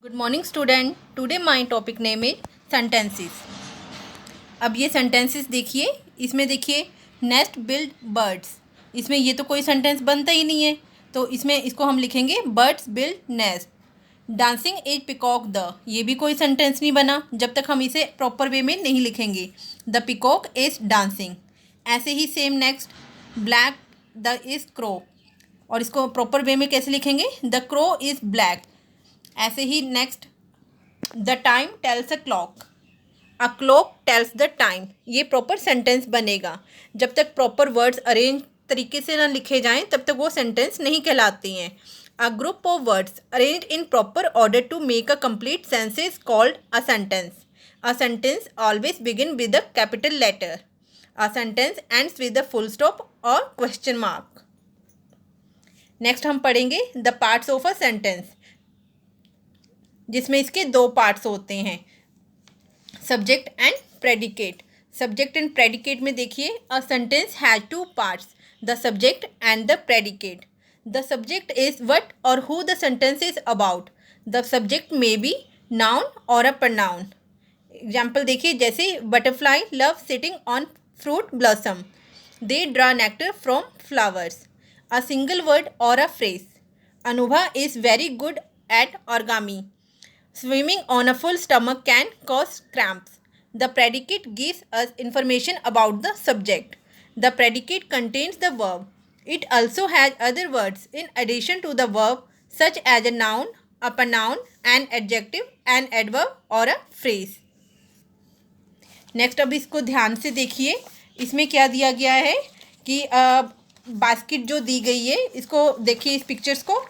Good morning student. Today my topic name is sentences. अब ये sentences देखिए, इसमें देखिए नेस्ट बिल्ड बर्ड्स। इसमें ये तो कोई सेंटेंस बनता ही नहीं है, तो इसमें इसको हम लिखेंगे birds build nest. Dancing is peacock the, ये भी कोई सेंटेंस नहीं बना जब तक हम इसे प्रॉपर वे में नहीं लिखेंगे। The peacock is dancing. ऐसे ही same next black the is crow, और इसको प्रॉपर वे में कैसे लिखेंगे? The crow is black. ऐसे ही next the time tells a clock, a clock tells the time. ये प्रॉपर सेंटेंस बनेगा। जब तक प्रॉपर वर्ड्स अरेंज तरीके से ना लिखे जाएं तब तक वो सेंटेंस नहीं कहलाती हैं। A group of words arranged in proper order to make a complete sense is called a sentence. A sentence always begin with a capital letter. A sentence ends with a full stop और question mark. Next हम पढ़ेंगे the parts of a sentence, जिसमें इसके दो parts होते हैं, subject and predicate. Subject and predicate में देखिए a sentence has two parts, the subject and the predicate. The subject is what और who the sentence is about. The subject may be noun और a pronoun. Example देखिए, जैसे butterfly love sitting on fruit blossom, they draw nectar from flowers. A single word और a phrase, Anubha is very good at origami, swimming on a full stomach can cause cramps. The predicate gives us information about the subject. The predicate contains the verb. It also has other words in addition to the verb, such as a noun, a pronoun, an adjective, an adverb or a phrase. Next अब इसको ध्यान से देखिए, इसमें क्या दिया गया है कि बास्केट जो दी गई है, इसको देखिए, इस पिक्चर्स को।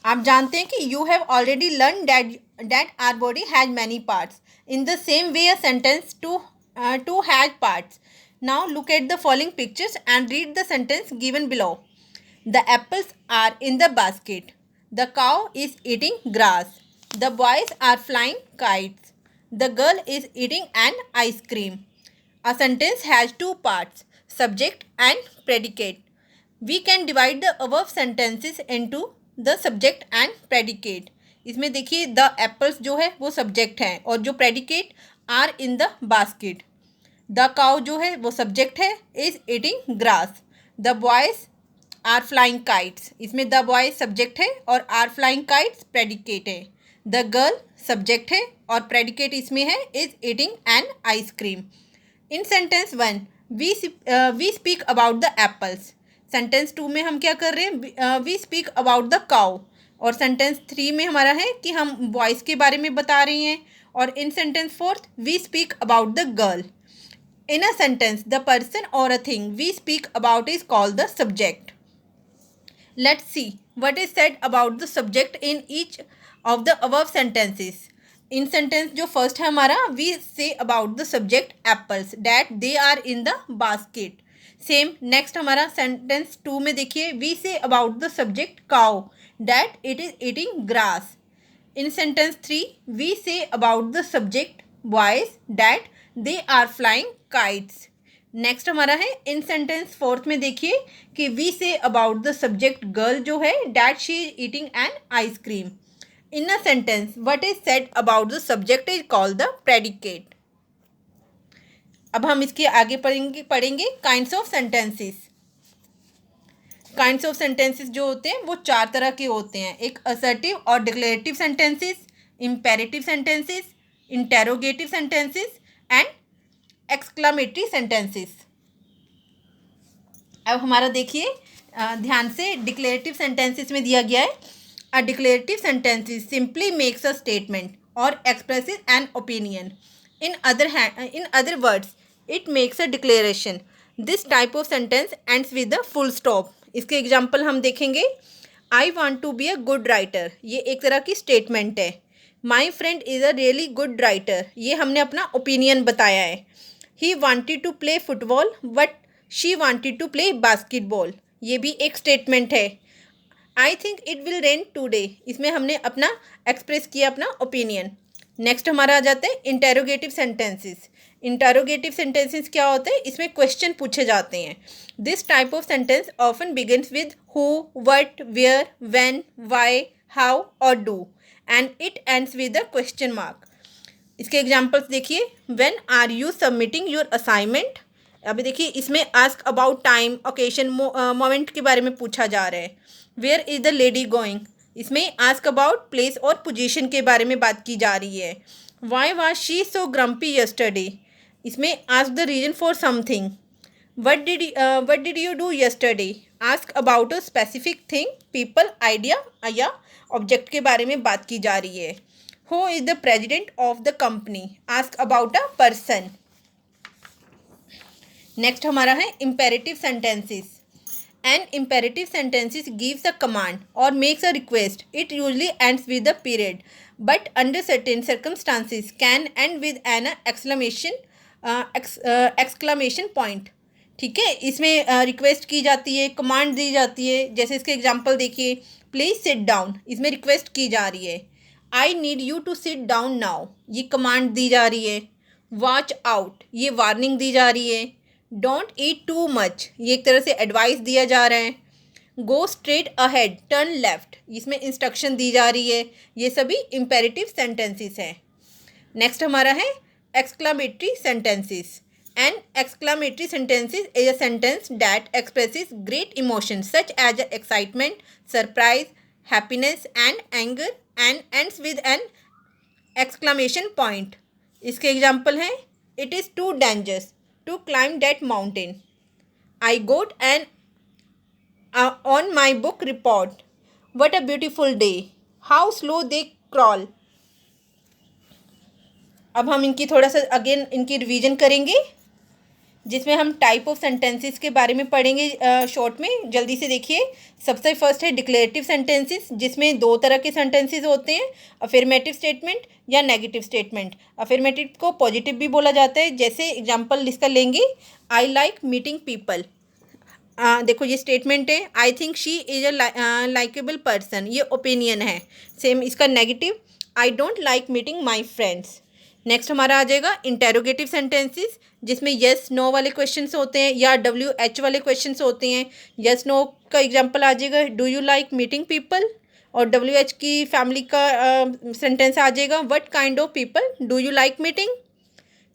आप जानते हैं कि you have already learn that our body has many parts. In the same way a sentence too has parts. Now look at the following pictures and read the sentence given below. The apples are in the basket. The cow is eating grass. The boys are flying kites. The girl is eating an ice cream. A sentence has two parts, subject and predicate. We can divide the above sentences into the subject and predicate. इसमें देखिए the apples जो है वो subject है, और जो predicate are in the basket. The cow जो है वो subject है, is eating grass. The boys are flying kites. इसमें the boys subject है और are flying kites predicate है. The girl subject है और predicate इसमें है is eating an ice cream. In sentence 1 we speak about the apples. Sentence 2 में हम क्या कर रहे हैं? We speak about the cow. और सेंटेंस 3 में हमारा है कि हम बॉयज़ के बारे में बता रहे हैं। और in sentence 4 we speak about the girl. In a sentence the person और a thing we speak about is called the subject. Let's see what is said about the subject in each of the above sentences. In sentence जो first है हमारा, we say about the subject apples that they are in the basket. Same next हमारा sentence 2 में देखिए, we say about the subject cow that it is eating grass. In sentence 3 we say about the subject boys that they are flying kites. Next हमारा है इन sentence 4 में देखिए कि we say about the subject girl जो है that she is eating an ice cream. In a sentence, what is said about the subject is called the predicate. अब हम इसके आगे पढ़ेंगे kinds of sentences. Kinds of sentences जो होते हैं वो 4 तरह के होते हैं। एक असर्टिव और declarative sentences, imperative sentences, interrogative sentences and exclamatory sentences. अब हमारा देखिए ध्यान से, डिक्लेरेटिव सेंटेंसेस में दिया गया है, a declarative sentence simply makes a statement or expresses an opinion. In other words, it makes a declaration. This type of sentence ends with a full stop. इसके एग्जाम्पल हम देखेंगे। I want to be a good writer. ये एक तरह की statement है। My friend is a really good writer. ये हमने अपना ओपिनियन बताया है। He wanted to play football but she wanted to play basketball. ये भी एक स्टेटमेंट है। I think it will rain today, इसमें हमने अपना एक्सप्रेस किया अपना ओपिनियन। नेक्स्ट हमारा आ जाता है इंटेरोगेटिव सेंटेंसेस। इंटेरोगेटिव सेंटेंसेस क्या होते हैं? इसमें क्वेश्चन पूछे जाते हैं। This type of sentence often begins with who, what, where, when, why, how और do and it ends with the question mark. इसके एग्जाम्पल्स देखिए, when are you submitting your assignment. अभी देखिए इसमें ask about time, occasion, moment के बारे में पूछा जा रहा है। Where is the lady going, इसमें आस्क अबाउट प्लेस और पोजीशन के बारे में बात की जा रही है। Why was she so grumpy yesterday, इसमें ask the reason for something. What did you do yesterday, ask about a specific thing, people, idea या ऑब्जेक्ट के बारे में बात की जा रही है। Who is the president of the company, ask about a person. Next हमारा है imperative sentences. An imperative sentences gives a command और makes a request. It usually ends with a period but under certain circumstances can and with an exclamation point. ठीक है, इसमें request की जाती है, command दी जाती है। जैसे इसके एग्जांपल देखिए, प्लीज सिट डाउन, इसमें रिक्वेस्ट की जा रही है। I need you to sit down now, ये कमांड दी जा रही है। वॉच आउट, ये वार्निंग दी जा रही है। डोंट ईट टू मच, ये एक तरह से एडवाइस दिया जा रहा है। Go straight ahead, turn left, इसमें इंस्ट्रक्शन दी जा रही है। ये सभी इम्पेरेटिव सेंटेंसेस हैं। नेक्स्ट हमारा है exclamatory sentences. An exclamatory sentences is a sentence that expresses great emotion such as excitement, surprise, happiness and anger and ends with an exclamation point. इसके एग्जाम्पल हैं, it is too dangerous to climb that mountain. I got an on my book report. What a beautiful day. How slow they crawl. अब हम इनकी थोड़ा सा again इनकी revision करेंगे, जिसमें हम टाइप ऑफ सेंटेंसेस के बारे में पढ़ेंगे शॉर्ट में। जल्दी से देखिए, सबसे फर्स्ट है डिक्लेरेटिव सेंटेंसेस, जिसमें दो तरह के सेंटेंसेस होते हैं, अफर्मेटिव स्टेटमेंट या नेगेटिव स्टेटमेंट। अफर्मेटिव को पॉजिटिव भी बोला जाता है। जैसे एग्जांपल इसका लेंगे, आई लाइक मीटिंग पीपल। देखो ये स्टेटमेंट है, I think she is a likeable person, ये ओपिनियन है। सेम इसका negative, I don't like meeting my friends. Next हमारा आ जाएगा इंटेरोगेटिव सेंटेंसेस, जिसमें यस नो वाले क्वेश्चंस होते हैं या WH वाले क्वेश्चंस होते हैं। यस नो का एग्जांपल आ जाएगा, do you like meeting people, और WH की फैमिली का सेंटेंस आ जाएगा, what kind of people do you like meeting.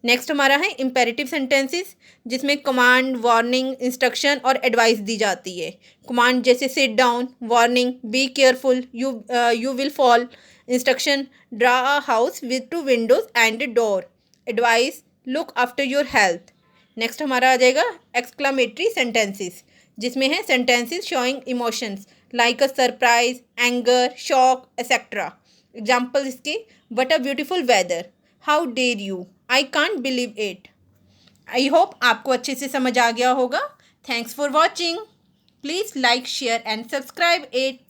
Next हमारा है इम्पेरेटिव सेंटेंसेस, जिसमें कमांड, वार्निंग, इंस्ट्रक्शन और एडवाइस दी जाती है। कमांड जैसे sit down, warning be careful, you will fall, instruction draw a house with 2 windows and a door, advice look after your health. Next हमारा आ जाएगा एक्सक्लामेटरी सेंटेंसेस, जिसमें है sentences showing emotions like a surprise, anger, shock etcetera. Example इसके, what a beautiful weather, how dare you, I can't believe it. I hope आपको अच्छे से समझ आ गया होगा। Thanks for watching. Please like, share and subscribe it.